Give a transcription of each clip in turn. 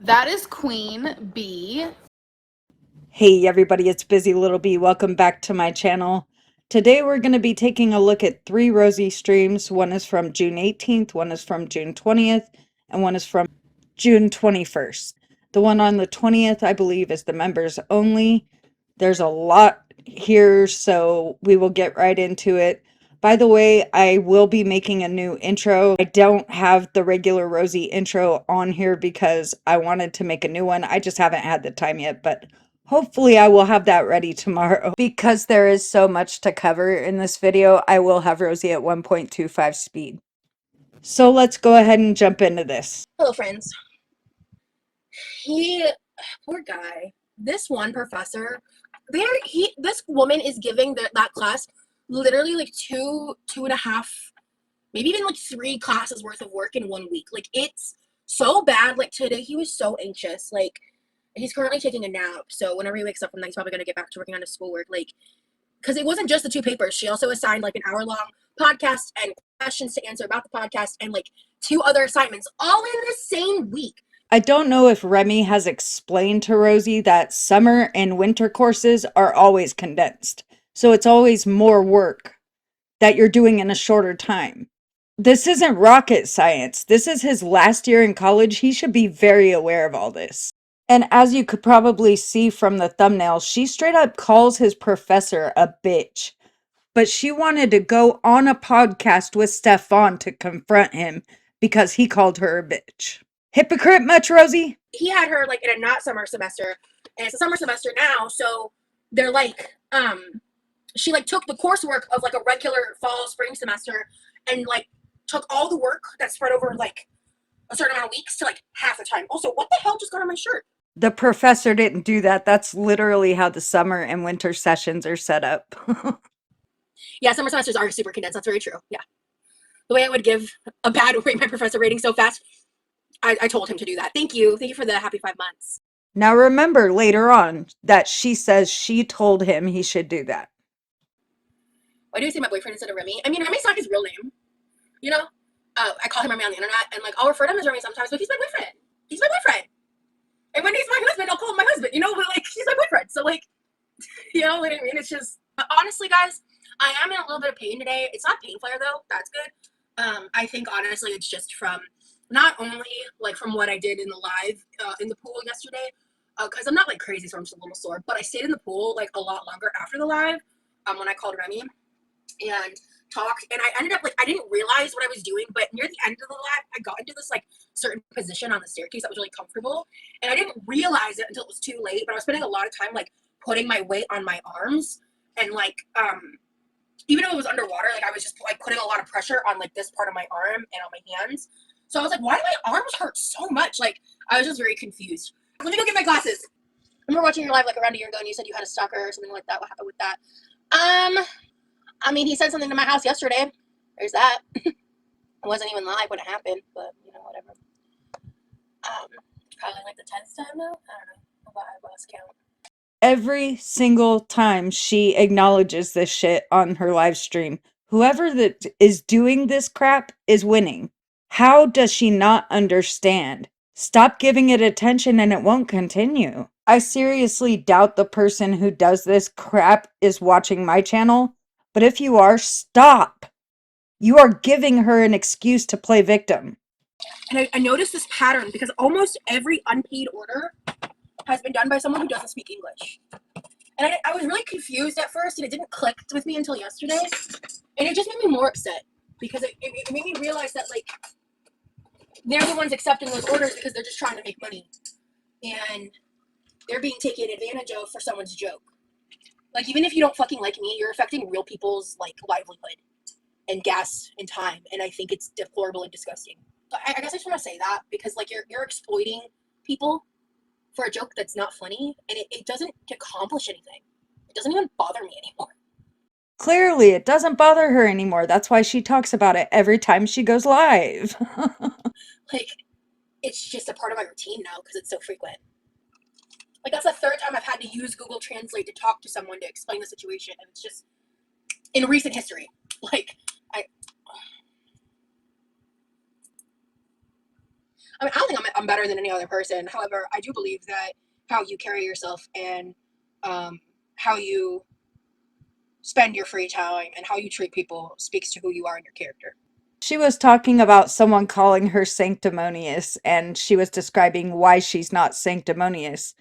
That is Queen Bee. Hey everybody, it's Busy Little Bee. Welcome back to my channel. Today we're going to be taking a look at 3 Rosie streams. One is from June 18th, one is from June 20th, and one is from June 21st. The one on the 20th, I believe, is the members only. There's a lot here, so we will get right into it. By the way, I will be making a new intro. I don't have the regular Rosie intro on here because I wanted to make a new one. I just haven't had the time yet, but hopefully I will have that ready tomorrow. Because there is so much to cover in this video, I will have Rosie at 1.25 speed. So let's go ahead and jump into this. Hello, friends. Poor guy. This one professor, this woman is giving that class literally like two and a half, maybe even like 3 classes worth of work in 1 week. Like, it's so bad. Like, today he was so anxious. Like, he's currently taking a nap, so whenever he wakes up from that, he's probably going to get back to working on his schoolwork. Like, because it wasn't just the 2 papers. She also assigned like an hour-long podcast and questions to answer about the podcast and like 2 other assignments all in the same week. I don't know if Remy has explained to Rosie that summer and winter courses are always condensed. So it's always more work that you're doing in a shorter time. This isn't rocket science. This is his last year in college. He should be very aware of all this. And as you could probably see from the thumbnail, she straight up calls his professor a bitch. But she wanted to go on a podcast with Stefan to confront him because he called her a bitch. Hypocrite much, Rosie? He had her like in a not summer semester, and it's a summer semester now, so they're like, she like took the coursework of like a regular fall spring semester and like took all the work that's spread over like a certain amount of weeks to like half the time. Also, what the hell just got on my shirt? The professor didn't do that. That's literally how the summer and winter sessions are set up. Yeah, summer semesters are super condensed. That's very true. Yeah. The way I would give a bad rate my professor rating so fast, I told him to do that. Thank you. Thank you for the happy 5 months. Now remember later on that she says she told him he should do that. Why do you say my boyfriend instead of Remy? I mean, Remy's not his real name. You know? I call him Remy on the internet, and like I'll refer to him as Remy sometimes, but he's my boyfriend. He's my boyfriend. And when he's my husband, I'll call him my husband. You know, but like he's my boyfriend. So like, you know what I mean? It's just honestly, guys, I am in a little bit of pain today. It's not pain flare though. That's good. I think honestly, it's just from not only like from what I did in the live in the pool yesterday, because I'm not like crazy, so I'm just a little sore. But I stayed in the pool like a lot longer after the live when I called Remy and talked, and I ended up like I didn't realize what I was doing, but near the end of the live, I got into this like certain position on the staircase that was really comfortable, and I didn't realize it until it was too late. But I was spending a lot of time like putting my weight on my arms and like even though it was underwater, like I was just like putting a lot of pressure on like this part of my arm and on my hands. So I was like, why do my arms hurt so much? Like I was just very confused. Let me go get my glasses. I remember watching your live like around a year ago, and you said you had a stalker or something like that. What happened with that? I mean, he said something to my house yesterday. There's that. It wasn't even live when it happened, but you know, whatever. Probably like the 10th time now. I don't know. I lost count. Every single time she acknowledges this shit on her live stream, whoever that is doing this crap is winning. How does she not understand? Stop giving it attention and it won't continue. I seriously doubt the person who does this crap is watching my channel, but if you are, stop. You are giving her an excuse to play victim. And I noticed this pattern because almost every unpaid order has been done by someone who doesn't speak English. And I was really confused at first, and it didn't click with me until yesterday. And it just made me more upset because it made me realize that like they're the ones accepting those orders because they're just trying to make money. And they're being taken advantage of for someone's joke. Like, even if you don't fucking like me, you're affecting real people's like livelihood and gas and time. And I think it's deplorable and disgusting. So I guess I just want to say that because like you're exploiting people for a joke that's not funny, and it doesn't accomplish anything. It doesn't even bother me anymore. Clearly, it doesn't bother her anymore. That's why she talks about it every time she goes live. Like, it's just a part of my routine now because it's so frequent. Like, that's the 3rd time I've had to use Google Translate to talk to someone to explain the situation, and it's just in recent history. Like, I mean, I don't think I'm better than any other person. However, I do believe that how you carry yourself and how you spend your free time and how you treat people speaks to who you are and your character. She was talking about someone calling her sanctimonious, and she was describing why she's not sanctimonious.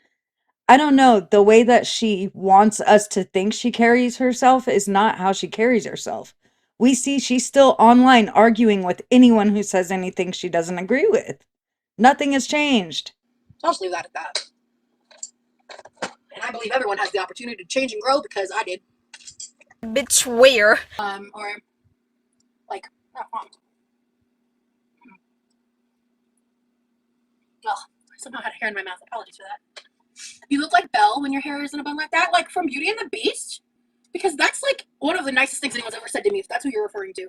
I don't know, the way that she wants us to think she carries herself is not how she carries herself. We see she's still online arguing with anyone who says anything she doesn't agree with. Nothing has changed. I'll just leave that at that. And I believe everyone has the opportunity to change and grow because I did. Bitch, where? Or like, ugh, I somehow had hair in my mouth. Apologies for that. You look like Belle when your hair is in a bun like that, like from Beauty and the Beast. Because that's like one of the nicest things anyone's ever said to me, if that's who you're referring to.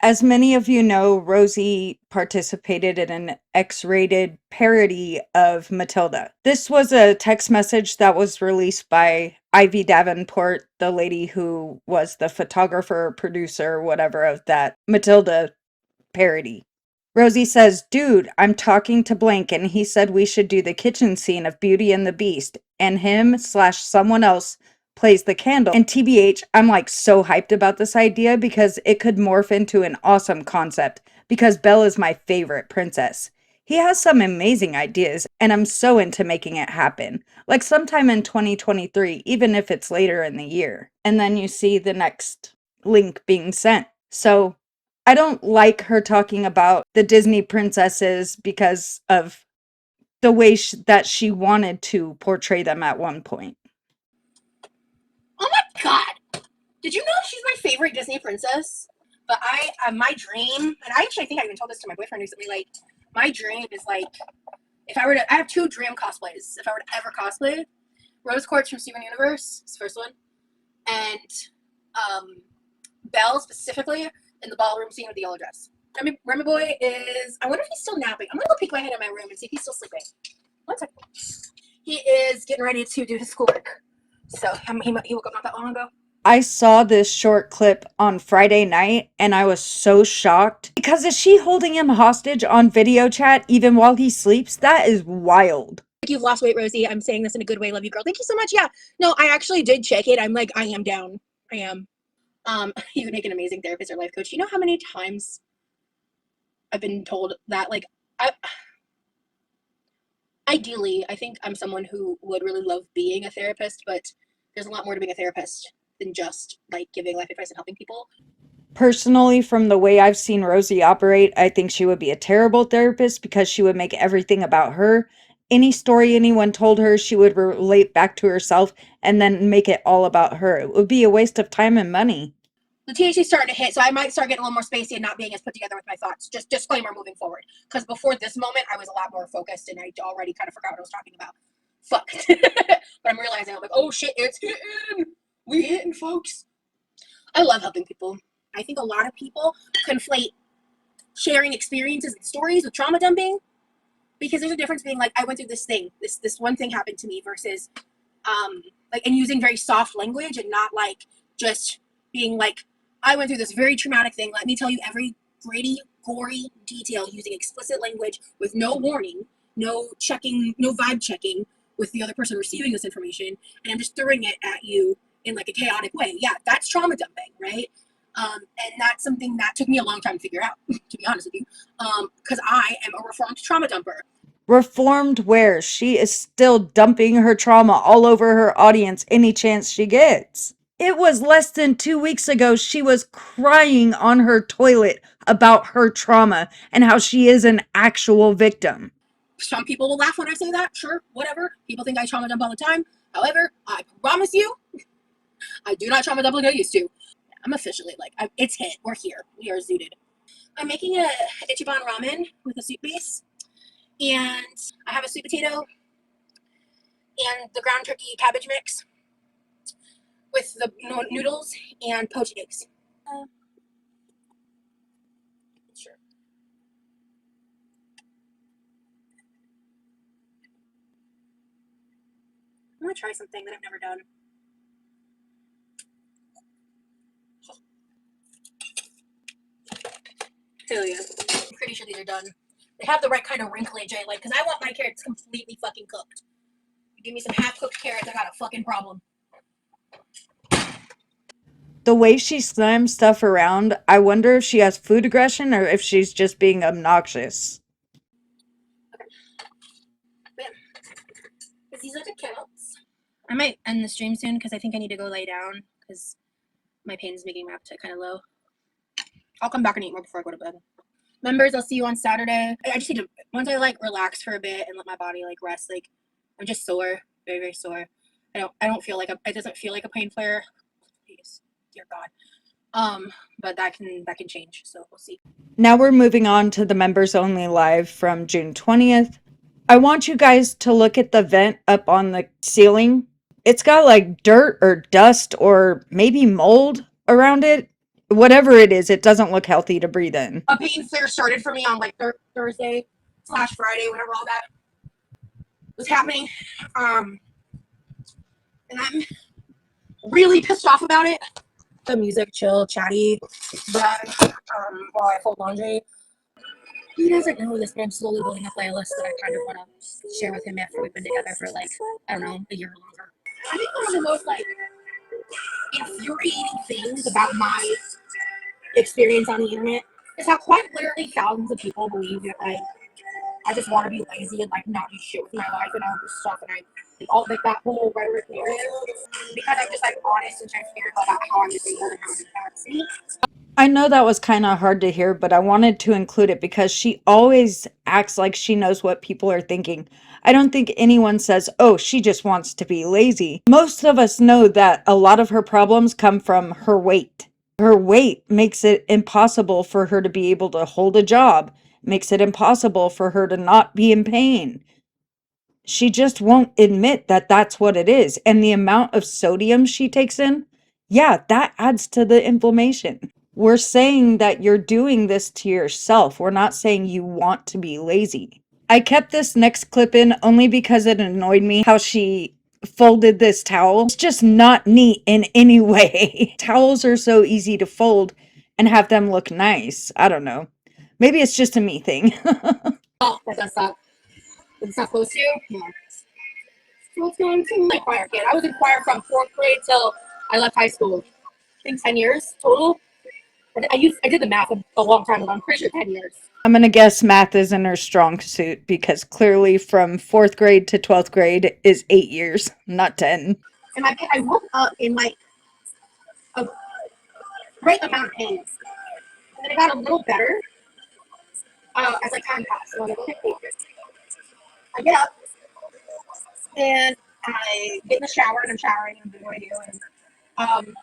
As many of you know, Rosie participated in an X-rated parody of Matilda. This was a text message that was released by Ivy Davenport, the lady who was the photographer, producer, whatever of that Matilda parody. Rosie says, "Dude, I'm talking to blank and he said we should do the kitchen scene of Beauty and the Beast and him/someone else plays the candle." And TBH, I'm like so hyped about this idea because it could morph into an awesome concept because Belle is my favorite princess. He has some amazing ideas and I'm so into making it happen. Like sometime in 2023, even if it's later in the year. And then you see the next link being sent. So I don't like her talking about the Disney princesses because of the way that she wanted to portray them at one point. Oh my god! Did you know she's my favorite Disney princess? But my dream, and I actually think I even told this to my boyfriend recently, like, my dream is like, if I were to, I have two dream cosplays. If I were to ever cosplay, Rose Quartz from Steven Universe, it's the first one, and Belle specifically in the ballroom scene with the yellow dress. Remy Boy is, I wonder if he's still napping. I'm gonna go peek my head in my room and see if he's still sleeping. 1 second. He is getting ready to do his schoolwork. So he woke up not that long ago. I saw this short clip on Friday night and I was so shocked because is she holding him hostage on video chat even while he sleeps? That is wild. You've lost weight, Rosie. I'm saying this in a good way. Love you, girl. Thank you so much. Yeah. No, I actually did check it. I'm like, I am down. I am. You would make an amazing therapist or life coach. You know how many times I've been told that, like, ideally, I think I'm someone who would really love being a therapist, but there's a lot more to being a therapist than just like giving life advice and helping people. Personally, from the way I've seen Rosie operate, I think she would be a terrible therapist because she would make everything about her. Any story anyone told her, she would relate back to herself and then make it all about her. It would be a waste of time and money. The THC's starting to hit, so I might start getting a little more spacey and not being as put together with my thoughts. Just disclaimer moving forward. Because before this moment, I was a lot more focused and I already kind of forgot what I was talking about. Fuck. But I'm realizing, I'm like, oh shit, it's hitting. We hitting, folks. I love helping people. I think a lot of people conflate sharing experiences and stories with trauma dumping, because there's a difference being like, I went through this thing, this one thing happened to me, versus like, and using very soft language and not like just being like, I went through this very traumatic thing, let me tell you every gritty, gory detail using explicit language with no warning, no checking, no vibe checking with the other person receiving this information, and I'm just throwing it at you in like a chaotic way. Yeah, that's trauma dumping, right? And that's something that took me a long time to figure out, to be honest with you, because I am a reformed trauma dumper. Reformed where she is still dumping her trauma all over her audience any chance she gets. It was less than 2 weeks ago she was crying on her toilet about her trauma and how she is an actual victim. Some people will laugh when I say that, sure, whatever. People think I trauma dump all the time. However, I promise you, I do not trauma dump like I used to. I'm officially like, it's hit. We're here. We are zooted. I'm making a Ichiban ramen with a soup base, and I have a sweet potato and the ground turkey cabbage mix with the noodles and poached eggs. Sure. I'm gonna try something that I've never done. Hell yeah. I'm pretty sure these are done. They have the right kind of wrinklage I like, because I want my carrots completely fucking cooked. You give me some half-cooked carrots, I got a fucking problem. The way she slams stuff around, I wonder if she has food aggression or if she's just being obnoxious. Okay. Bam. Because these are the carrots. I might end the stream soon because I think I need to go lay down because my pain's making my appetite kind of low. I'll come back and eat more before I go to bed. Members, I'll see you on Saturday. I just need to, once I like relax for a bit and let my body like rest, like I'm just sore, very, very sore. I don't feel like it doesn't feel like a pain flare. Please, dear God. But that can change, so we'll see. Now we're moving on to the members only live from June 20th. I want you guys to look at the vent up on the ceiling. It's got like dirt or dust or maybe mold around it. Whatever it is, it doesn't look healthy to breathe in. A pain flare started for me on like Thursday/Friday, whenever all that was happening. And I'm really pissed off about it. The music, chill, chatty, but while I fold laundry. He doesn't know this, but I'm slowly building a playlist that I kind of want to share with him after we've been together for like, I don't know, a year or longer. I think one of the most like infuriating things about my experience on the internet is how quite literally thousands of people believe that like I just want to be lazy and like not do shit with my life and all this stuff, and I all like that whole rhetoric narrative because I'm just like honest and transparent about how I'm disabled and how it impacts me. I know that was kind of hard to hear, but I wanted to include it because she always acts like she knows what people are thinking. I don't think anyone says, oh, she just wants to be lazy. Most of us know that a lot of her problems come from her weight. Her weight makes it impossible for her to be able to hold a job, makes it impossible for her to not be in pain. She just won't admit that that's what it is. And the amount of sodium she takes in, yeah, that adds to the inflammation. We're saying that you're doing this to yourself. We're not saying you want to be lazy. I kept this next clip in only because it annoyed me how she folded this towel. It's just not neat in any way. Towels are so easy to fold and have them look nice. I don't know. Maybe it's just a me thing. Oh, that does suck. It's not close to you? Yeah. What's going to my choir kid? I was in choir from 4th grade till I left high school. I think 10 years total. I did the math a long time ago. I'm pretty sure 10 years. I'm going to guess math isn't her strong suit because clearly from 4th grade to 12th grade is 8 years, not 10. And I woke up in like a great amount of pain. And then it got a little better as like time passed. So I was like, okay, cool. I get up and I get in the shower and I'm showering and doing what I do. And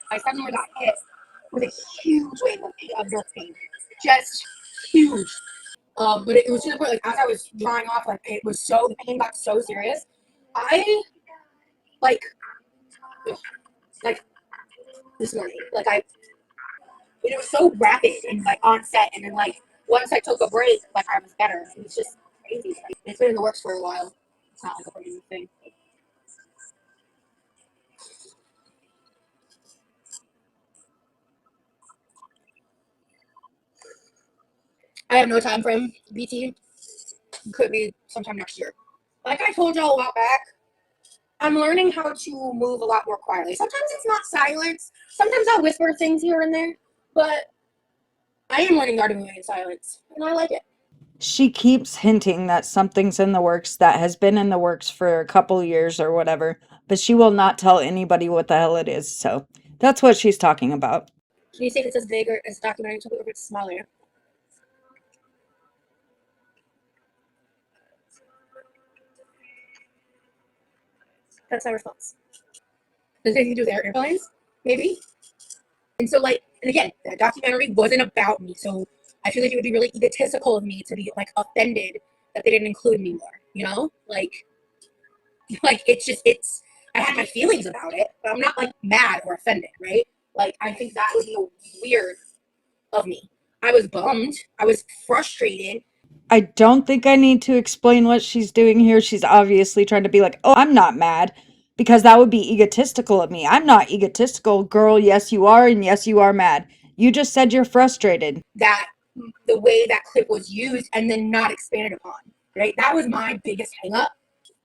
I suddenly got hit with a huge wave of nerve pain. Just huge. But it was to the point, like, as I was drying off, like, the pain got so serious. I, like this morning, it was so rapid and, like, onset, and then, like, once I took a break, like, I was better. It was just crazy. Like, it's been in the works for a while. It's not, like, a brand new thing. I have no time frame, BT. Could be sometime next year. Like I told y'all a while back, I'm learning how to move a lot more quietly. Sometimes it's not silence. Sometimes I'll whisper things here and there, but I am learning how to move in silence, and I like it. She keeps hinting that something's in the works that has been in the works for a couple years or whatever, but she will not tell anybody what the hell it is. So that's what she's talking about. Can you see if it says big or is documentary or if it's smaller? That's my response. Does it anything to do with airplanes? Maybe. And so, like, and again, that documentary wasn't about me, so I feel like it would be really egotistical of me to be, like, offended that they didn't include me more, you know? Like, I had my feelings about it, but I'm not, like, mad or offended, right? Like, I think that would be weird of me. I was bummed. I was frustrated. I don't think I need to explain what she's doing here. She's obviously trying to be like, oh, I'm not mad, because that would be egotistical of me. I'm not egotistical, girl. Yes, you are, and yes, you are mad. You just said you're frustrated. That the way that clip was used and then not expanded upon, right? That was my biggest hang up.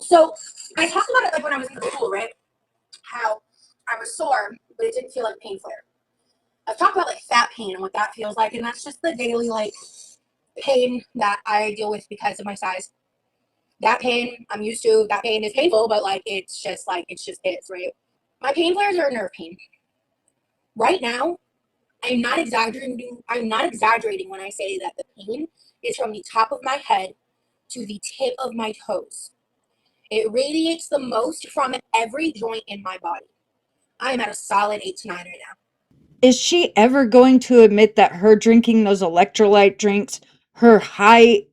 So I talked about it like when I was in the pool, right? How I was sore, but it didn't feel like pain flare. I've talked about like fat pain and what that feels like, and that's just the daily like pain that I deal with because of my size. That pain I'm used to. That pain is painful, but like it just is, right? My pain flares are nerve pain. Right now, I'm not exaggerating. I'm not exaggerating when I say that the pain is from the top of my head to the tip of my toes. It radiates the most from every joint in my body. I am at a solid 8 to 9 right now. Is she ever going to admit that her drinking those electrolyte drinks, her high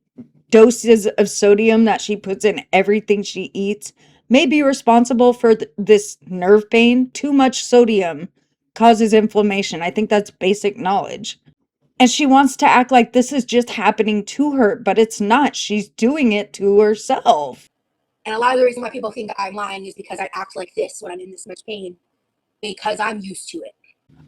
doses of sodium that she puts in everything she eats, may be responsible for this nerve pain? Too much sodium causes inflammation. I think that's basic knowledge. And she wants to act like this is just happening to her, but it's not. She's doing it to herself. And a lot of the reason why people think I'm lying is because I act like this when I'm in this much pain, because I'm used to it.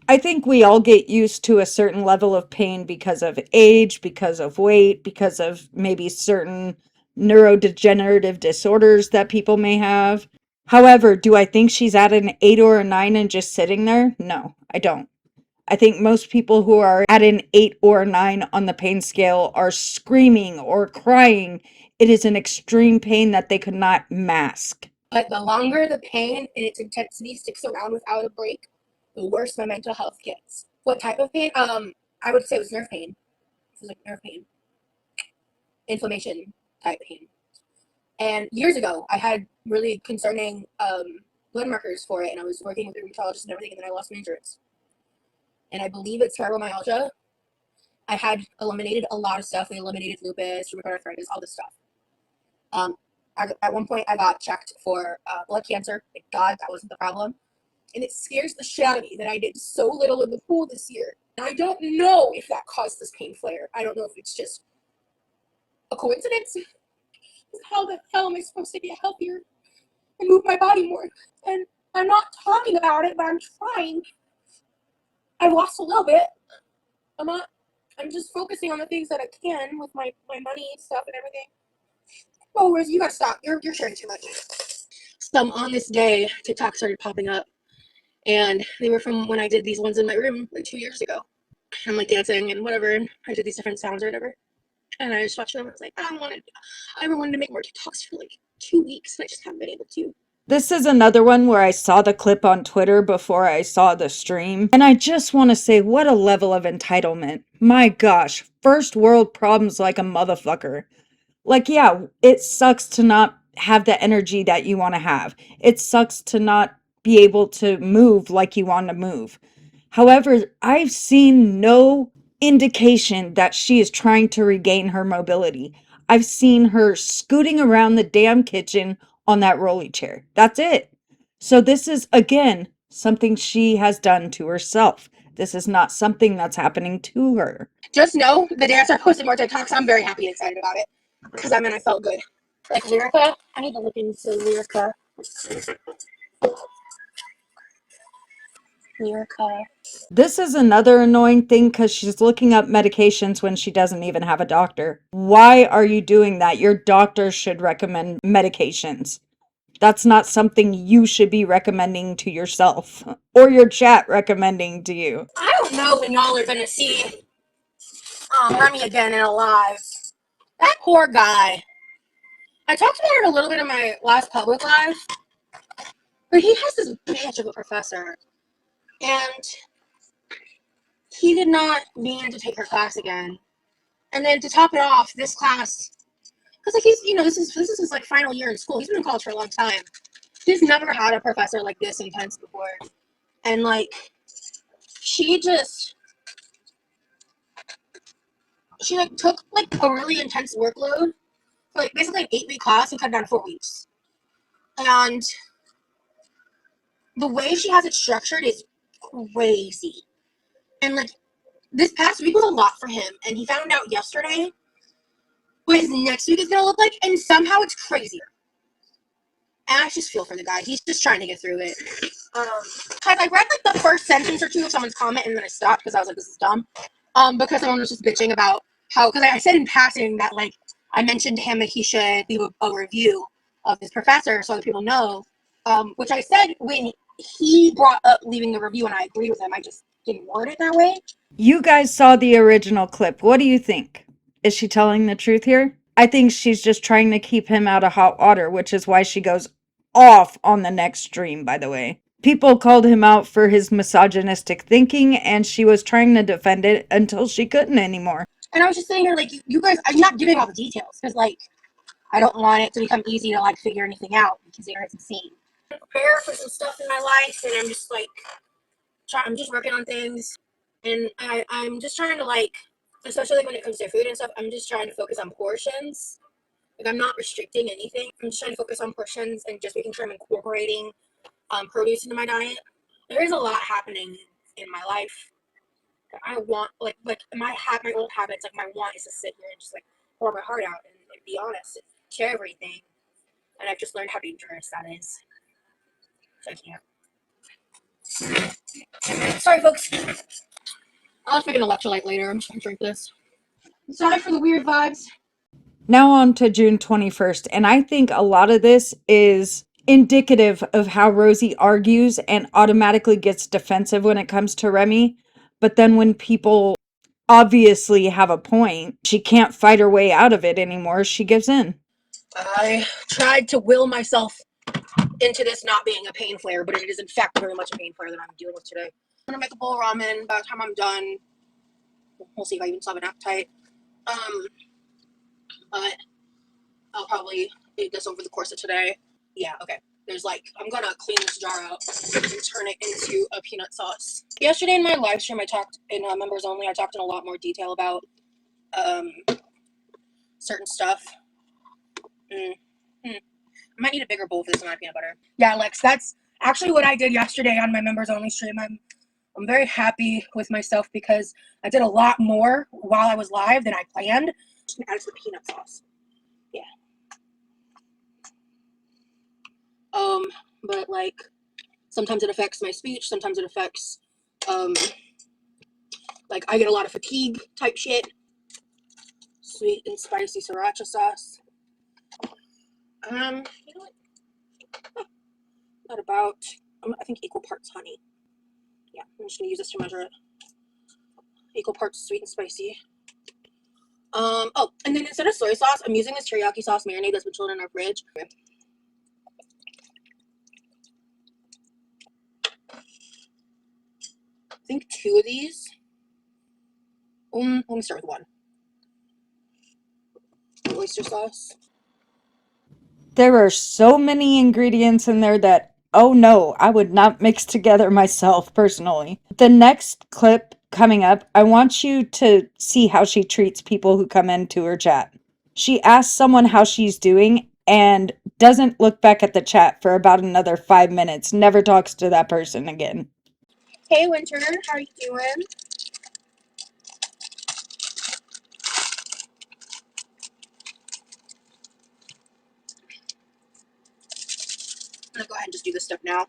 I think we all get used to a certain level of pain because of age, because of weight, because of maybe certain neurodegenerative disorders that people may have. However, do I think she's at an 8 or a 9 and just sitting there? No, I don't. I think most people who are at an 8 or a 9 on the pain scale are screaming or crying. It is an extreme pain that they could not mask. But the longer the pain and its intensity sticks around without a break, the worse my mental health gets. What type of pain? I would say it was nerve pain. It was like nerve pain. Inflammation type pain. And years ago, I had really concerning blood markers for it, and I was working with a rheumatologist and everything, and then I lost my insurance. And I believe it's fibromyalgia. I had eliminated a lot of stuff. We eliminated lupus, rheumatoid arthritis, all this stuff. At one point, I got checked for blood cancer. Thank God that wasn't the problem. And it scares the shit out of me that I did so little in the pool this year. And I don't know if that caused this pain flare. I don't know if it's just a coincidence. How the hell am I supposed to get healthier and move my body more? And I'm not talking about it, but I'm trying. I've lost a little bit. I'm just focusing on the things that I can with my money and stuff and everything. Oh, Rosie, you gotta stop. You're sharing too much. So on this day, TikTok started popping up. And they were from when I did these ones in my room like 2 years ago. I'm like dancing and whatever, and I did these different sounds or whatever. And I just watched them. I was like, I ever wanted to make more TikToks for like 2 weeks, and I just haven't been able to. This is another one where I saw the clip on Twitter before I saw the stream. And I just want to say, what a level of entitlement. My gosh, first world problems like a motherfucker. Like, yeah, it sucks to not have the energy that you want to have. It sucks to not be able to move like you want to move. However, I've seen no indication that she is trying to regain her mobility. I've seen her scooting around the damn kitchen on that rolly chair. That's it. So this is, again, something she has done to herself. This is not something that's happening to her. Just know the day I start posting more TikToks, I'm very happy and excited about it. Because I felt good. Like Lyrica, I need to look into Lyrica. Lyrica. This is another annoying thing because she's looking up medications when she doesn't even have a doctor. Why are you doing that? Your doctor should recommend medications. That's not something you should be recommending to yourself or your chat recommending to you. I don't know when y'all are gonna see Remy again in a live. That poor guy. I talked about it a little bit in my last public live, but he has this bitch of a professor, and he did not mean to take her class again. And then to top it off, this class, because like he's, this is his like final year in school. He's been in college for a long time. He's never had a professor like this intense before, and like she like took like a really intense workload, like basically an 8-week class and cut it down to 4 weeks. And the way she has it structured is crazy. And like this past week was a lot for him, and he found out yesterday what his next week is gonna look like, and somehow it's crazier. And I just feel for the guy. He's just trying to get through it. Cause I read like the first sentence or two of someone's comment, and then I stopped because I was like, this is dumb. Because someone was just bitching about how, because I said in passing that, like, I mentioned to him that he should leave a review of his professor so that people know, which I said when he brought up leaving the review, and I agreed with him. I just didn't word it that way. You guys saw the original clip. What do you think? Is she telling the truth here? I think she's just trying to keep him out of hot water, which is why she goes off on the next stream, by the way. People called him out for his misogynistic thinking, and she was trying to defend it until she couldn't anymore. And I was just saying to her, like, you guys, I'm not giving all the details because, like, I don't want it to become easy to, like, figure anything out because it's insane. I'm prepare for some stuff in my life, and I'm just, like, I'm just working on things, and I'm just trying to, like, especially like when it comes to food and stuff, I'm just trying to focus on portions. Like, I'm not restricting anything. I'm just trying to focus on portions and just making sure I'm incorporating produce into my diet. There's a lot happening in my life. I want, like my old habits, like my want is to sit here and just like pour my heart out and be honest and share everything. And I've just learned how dangerous that is. So I can't. Sorry, folks. I'll have to make an electrolyte later. I'm just gonna drink this. Sorry for the weird vibes. Now on to June 21st, and I think a lot of this is indicative of how Rosie argues and automatically gets defensive when it comes to Remy. But then when people obviously have a point, she can't fight her way out of it anymore. She gives in. I tried to will myself into this not being a pain flare, but it is in fact very much a pain flare that I'm dealing with today. I'm gonna make a bowl of ramen. By the time I'm done, we'll see if I even still have an appetite. But I'll probably eat this over the course of today. Yeah, okay. There's like, I'm gonna clean this jar out and turn it into a peanut sauce. Yesterday in my live stream, I talked in members only. I talked in a lot more detail about certain stuff. I might need a bigger bowl for this amount of peanut butter. Yeah, Lex, that's actually what I did yesterday on my members only stream. I'm very happy with myself because I did a lot more while I was live than I planned. Just gonna add some peanut sauce. Yeah. But like sometimes it affects my speech, sometimes it affects like I get a lot of fatigue type shit. Sweet and spicy sriracha sauce. You know what? Not about I think equal parts honey. Yeah, I'm just gonna use this to measure it. Equal parts sweet and spicy. Oh, and then instead of soy sauce, I'm using this teriyaki sauce marinade that's been chilling in our fridge. Okay. I think 2 of these. Let me start with 1. Oyster sauce. There are so many ingredients in there that, oh no, I would not mix together myself personally. The next clip coming up, I want you to see how she treats people who come into her chat. She asks someone how she's doing and doesn't look back at the chat for about another 5 minutes, never talks to that person again. Hey Winter, how are you doing? I'm gonna go ahead and just do this stuff now.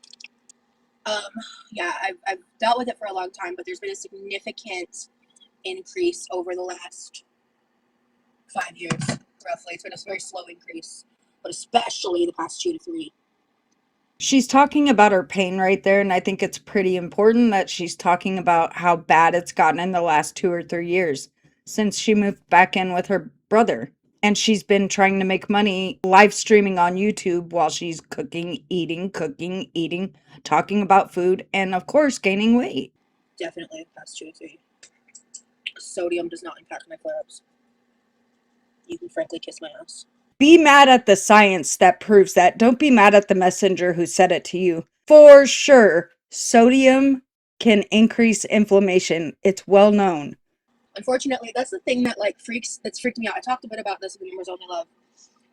Yeah, I've dealt with it for a long time, but there's been a significant increase over the last 5 years, roughly. It's been a very slow increase, but especially the past 2 to 3. She's talking about her pain right there, and I think it's pretty important that she's talking about how bad it's gotten in the last 2 or 3 years since she moved back in with her brother. And she's been trying to make money live streaming on YouTube while she's cooking, eating, talking about food, and of course, gaining weight. Definitely the past 2 to 3. Sodium does not impact my flare-ups. You can frankly kiss my ass. Be mad at the science that proves that. Don't be mad at the messenger who said it to you. For sure, sodium can increase inflammation. It's well known. Unfortunately, that's the thing that that's freaked me out. I talked a bit about this in Members Only Love.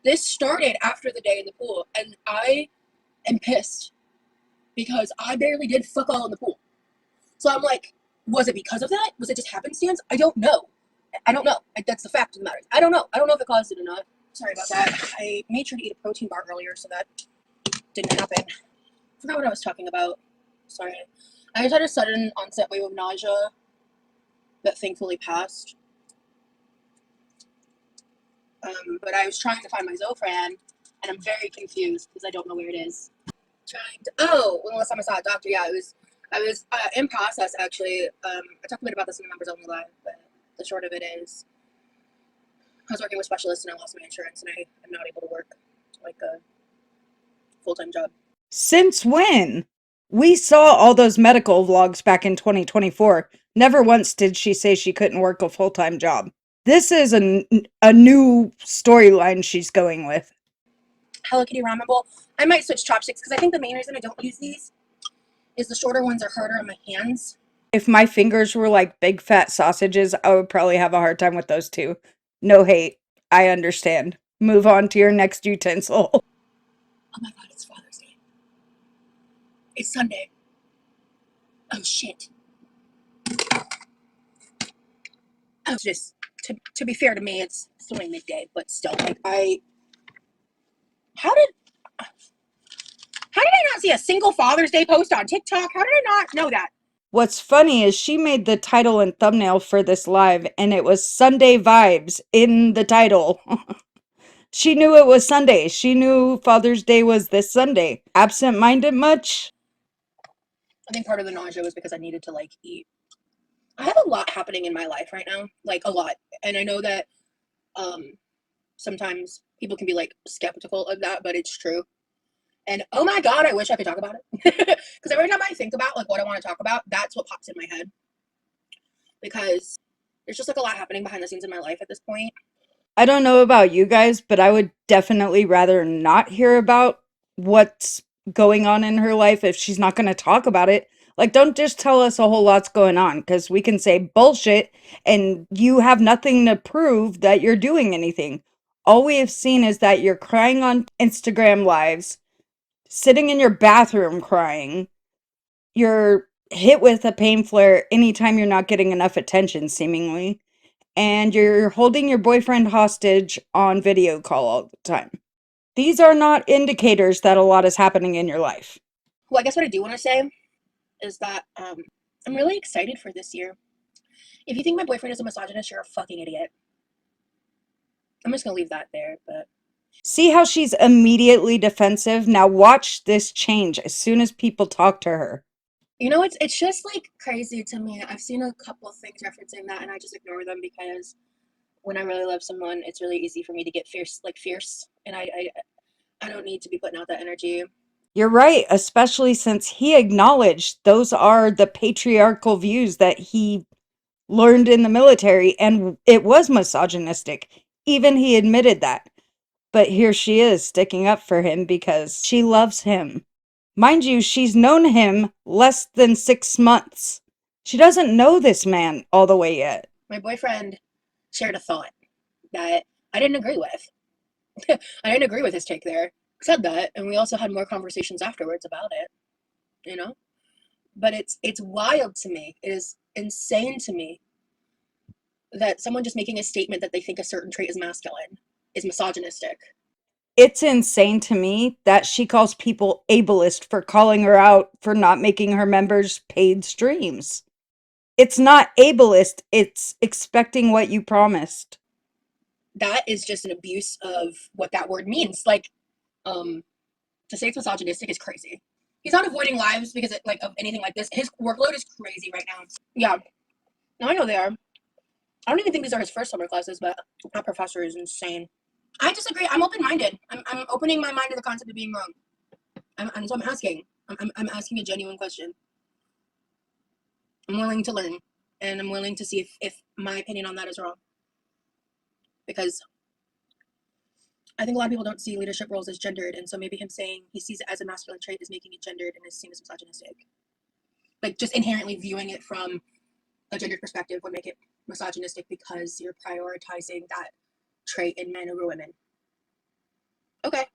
This started after the day in the pool, and I am pissed because I barely did fuck all in the pool. So I'm like, was it because of that? Was it just happenstance? I don't know. That's the fact of the matter. I don't know. I don't know if it caused it or not. Sorry about that. I made sure to eat a protein bar earlier, so that didn't happen. I forgot what I was talking about. Sorry. I just had a sudden onset wave of nausea that thankfully passed. But I was trying to find my Zofran, and I'm very confused because I don't know where it is. When the last time I saw a doctor, yeah, I was in process actually. I talked a bit about this in the members only live, but the short of it is, I was working with specialists and I lost my insurance, and I am not able to work like a full-time job. Since when? We saw all those medical vlogs back in 2024. Never once did she say she couldn't work a full-time job. This is a new storyline she's going with. Hello Kitty ramen bowl. I might switch chopsticks because I think the main reason I don't use these is the shorter ones are harder on my hands. If my fingers were like big fat sausages, I would probably have a hard time with those too. No hate. I understand. Move on to your next utensil. Oh my god, it's Father's Day. It's Sunday. Oh shit. Oh, just to be fair to me, it's only midday, but still, like how did I not see a single Father's Day post on TikTok? How did I not know that? What's funny is she made the title and thumbnail for this live, and it was Sunday vibes in the title. She knew it was Sunday. She knew Father's Day was this Sunday. Absent-minded much? I think part of the nausea was because I needed to like eat. I have a lot happening in my life right now, like a lot, and I know that sometimes people can be like skeptical of that, but it's true. And oh my god, I wish I could talk about it because every time I think about like what I want to talk about, that's what pops in my head, because there's just like a lot happening behind the scenes in my life at this point. I don't know about you guys, but I would definitely rather not hear about what's going on in her life if she's not going to talk about it. Like, don't just tell us a whole lot's going on, because we can say bullshit and you have nothing to prove that you're doing anything. All we have seen is that you're crying on Instagram lives, sitting in your bathroom crying. You're hit with a pain flare anytime you're not getting enough attention, seemingly. And you're holding your boyfriend hostage on video call all the time. These are not indicators that a lot is happening in your life. Well, I guess what I do want to say is that I'm really excited for this year. If you think my boyfriend is a misogynist, you're a fucking idiot. I'm just gonna leave that there, but See how she's immediately defensive? Now watch this change as soon as people talk to her. you know, it's just like crazy to me. I've seen a couple of things referencing that, and I just ignore them because when I really love someone, it's really easy for me to get fierce, and I don't need to be putting out that energy. You're right, especially since he acknowledged those are the patriarchal views that he learned in the military, and it was misogynistic. Even he admitted that. But here she is sticking up for him because she loves him. Mind you, she's known him less than 6 months. She doesn't know this man all the way yet. My boyfriend shared a thought that I didn't agree with. I didn't agree with his take there. Said that, and we also had more conversations afterwards about it, you know? But it's wild to me. It is insane to me that someone just making a statement that they think a certain trait is masculine is misogynistic. It's insane to me that she calls people ableist for calling her out for not making her members paid streams. It's not ableist, it's expecting what you promised. That is just an abuse of what that word means. Like, to say it's misogynistic is crazy. He's not avoiding lives because of anything like this. His workload is crazy right now. Yeah, no, I know they are. I don't even think these are his first summer classes, but that professor is insane. I disagree. I'm open-minded. I'm opening my mind to the concept of being wrong. And so I'm asking. I'm asking a genuine question. I'm willing to learn, and I'm willing to see if my opinion on that is wrong. Because I think a lot of people don't see leadership roles as gendered, and so maybe him saying he sees it as a masculine trait is making it gendered and is seen as misogynistic. Like, just inherently viewing it from a gendered perspective would make it misogynistic because you're prioritizing that trait in men over women. Okay.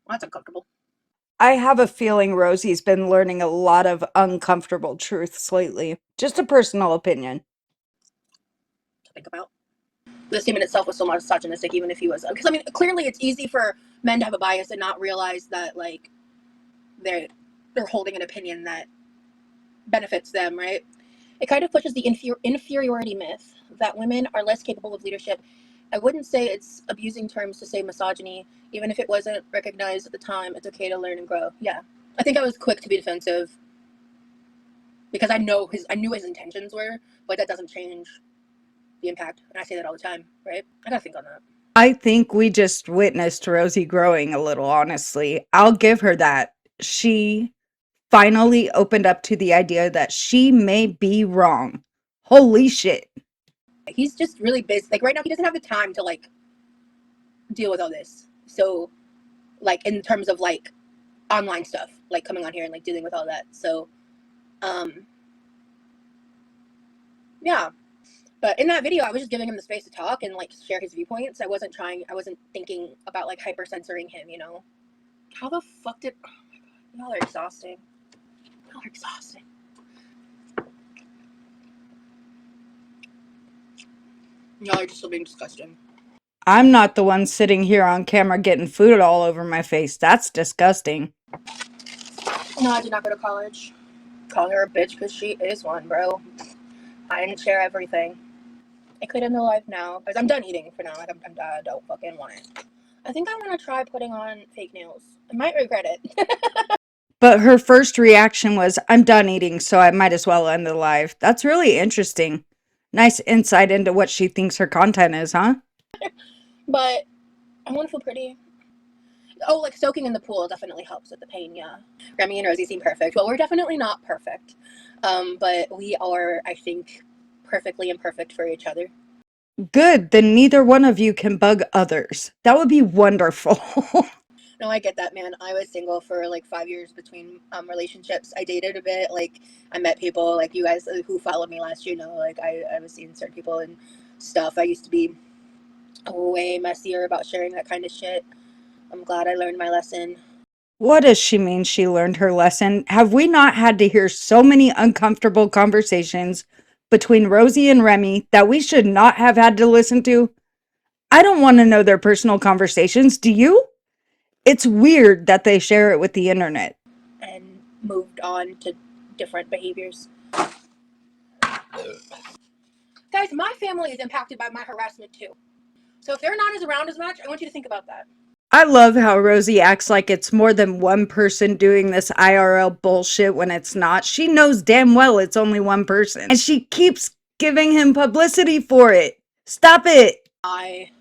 Well, that's uncomfortable I have a feeling Rosie's been learning a lot of uncomfortable truths lately. Just a personal opinion. to think about. The statement itself was so misogynistic, even if he was, because I mean, clearly it's easy for men to have a bias and not realize that like they're holding an opinion that benefits them, right? It kind of pushes the inferiority myth that women are less capable of leadership. I wouldn't say it's abusing terms to say misogyny. Even if it wasn't recognized at the time, it's okay to learn and grow. Yeah. I think I was quick to be defensive because I knew his intentions were, but that doesn't change the impact. And I say that all the time, right? I gotta think on that. I think we just witnessed Rosie growing a little, honestly. I'll give her that. She finally opened up to the idea that she may be wrong. Holy shit. He's just really busy. Like right now, he doesn't have the time to like deal with all this. So, like in terms of like online stuff, like coming on here and like dealing with all that. So, yeah. But in that video, I was just giving him the space to talk and like share his viewpoints. I wasn't thinking about like hyper censoring him, you know? How the fuck did, oh my God, y'all are exhausting. Y'all are exhausting. Y'all are just still being disgusting. I'm not the one sitting here on camera getting food all over my face. That's disgusting. No, I did not go to college. Calling her a bitch because she is one, bro. I didn't share everything. I could end the life now because I'm done eating for now. Like I'm done. I don't fucking want it. I think I want to try putting on fake nails. I might regret it. But her first reaction was, I'm done eating, so I might as well end the live. That's really interesting. Nice insight into what she thinks her content is, huh? But I want to feel pretty. Oh, like soaking in the pool definitely helps with the pain, yeah. Remy and Rosie seem perfect. Well, we're definitely not perfect. But we are, I think, perfectly imperfect for each other. Good, then neither one of you can bug others. That would be wonderful. No, I get that, man. I was single for like 5 years between relationships. I dated a bit. Like, I met people, like you guys who followed me last year know, like I was seeing certain people and stuff. I used to be way messier about sharing that kind of shit. I'm glad I learned my lesson. What does she mean she learned her lesson? Have we not had to hear so many uncomfortable conversations between Rosie and Remy that we should not have had to listen to? I don't want to know their personal conversations, do you? It's weird that they share it with the internet. And moved on to different behaviors. Guys, my family is impacted by my harassment too. So if they're not around as much, I want you to think about that. I love how Rosie acts like it's more than one person doing this IRL bullshit when it's not. She knows damn well it's only one person. And she keeps giving him publicity for it. Stop it. I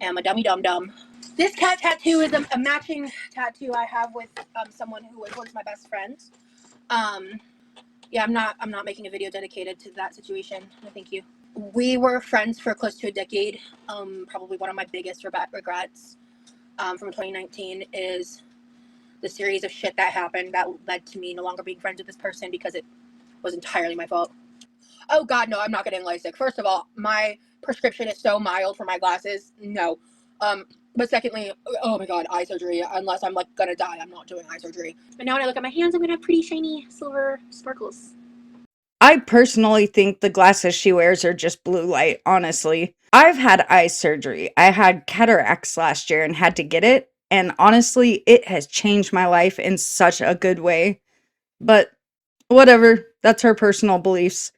am a dummy dum dum. This cat tattoo is a matching tattoo I have with someone who was once my best friend. Yeah, I'm not making a video dedicated to that situation. No, thank you. We were friends for close to a decade. Probably one of my biggest regrets from 2019 is the series of shit that happened that led to me no longer being friends with this person because it was entirely my fault. Oh God, no, I'm not getting LASIK. First of all, my prescription is so mild for my glasses. No. But secondly, oh my God, eye surgery. Unless I'm like gonna die, I'm not doing eye surgery. But now when I look at my hands, I'm gonna have pretty shiny silver sparkles. I personally think the glasses she wears are just blue light, honestly. I've had eye surgery. I had cataracts last year and had to get it. And honestly, it has changed my life in such a good way. But whatever, that's her personal beliefs.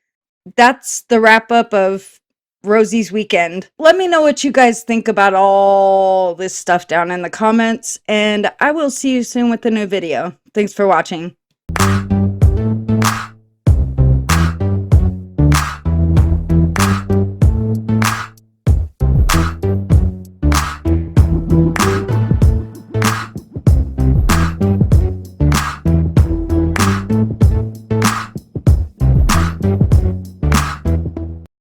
That's the wrap up of Rosie's weekend. Let me know what you guys think about all this stuff down in the comments, and I will see you soon with a new video. Thanks for watching.